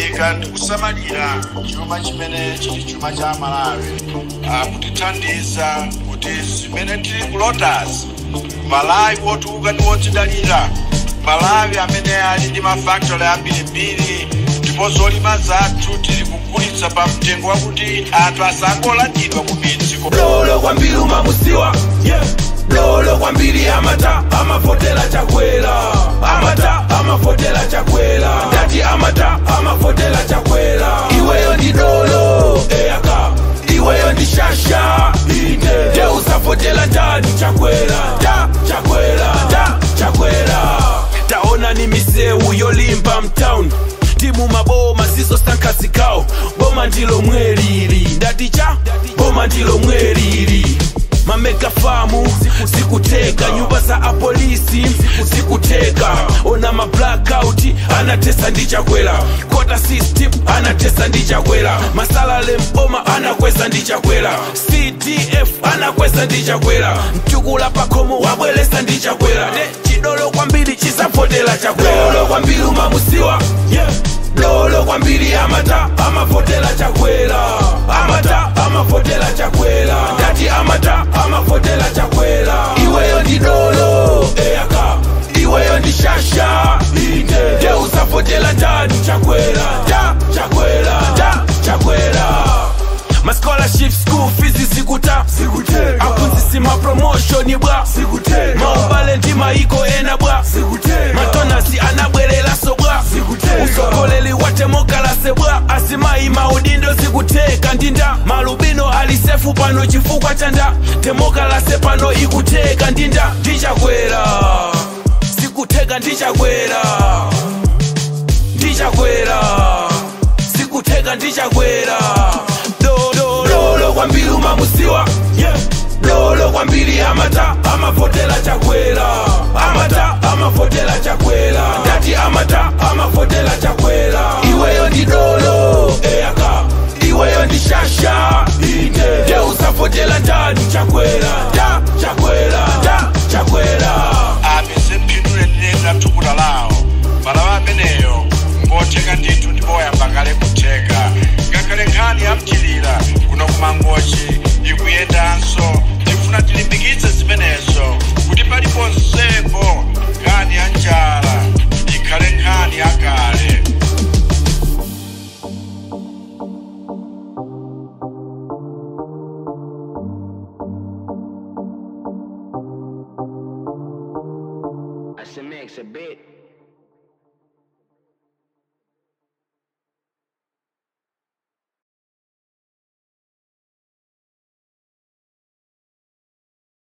Africa ndikusamalira chuma chimene chili chuma cha Malawi kutithandiza kuti zimene tili kulotas Malawi wotukuka ndi wodzidalira Malawi amene ali ndi mafactory ambirimbiri ndipo zolima zathu tili kugulitsa pa mtengo wakuti anthu asangolandidwa ku mitsiko lolo kwambiri umamusiwa lolo kwambiri amata amafotela chakwera amata amafotela chakwera ndati amata amafotela chakwera iweyo ndi dolo eyaka iweyo ndi shasha ine je usafotela ndani chakwera chakwera taona ni miseu yolimba mtown timu maboma zizo sankazikao boma ndilo mwelili ndaticha boma ndilo mwelili mamega famu sikuteka nyumba za apolisi sikuteka ona ma blackout anatesa ndichakwela kota system anatesa ndichakwela masalale mboma anakwesa ndichakwela CDF anakwesa ndichakwela mchukula pakomo wabwelesa ndichakwela de chidolo kwambiri chisafotela chakwela lolo kwambiri umamusiwa lolo kwambiri amata amafotela chakwela amata amafotela chakwela ndati amata amafotela chakwela iweyo ndi dolo eyaka iweyo ndi shasha ine je usafotela ndani chakwela ma scholarship school fees zikuteka akunzisi ma promotion bwa maubale ndi maiko ena bwa matonasi anabwelela so bwa usokoleli wa temokalase bwa asimayi maudindo zikuteka ndinda malubino alisefu pano chifukwa chanda temokalase pano ikuteka ndinda ndichakwera sikuteka ndichakwera sikuteka ndichakwera lolo kwambiri umamusiwa lolo kwambiri amata amafotela chakwera amata amafotela chakwera ndati amata amafotela chakwera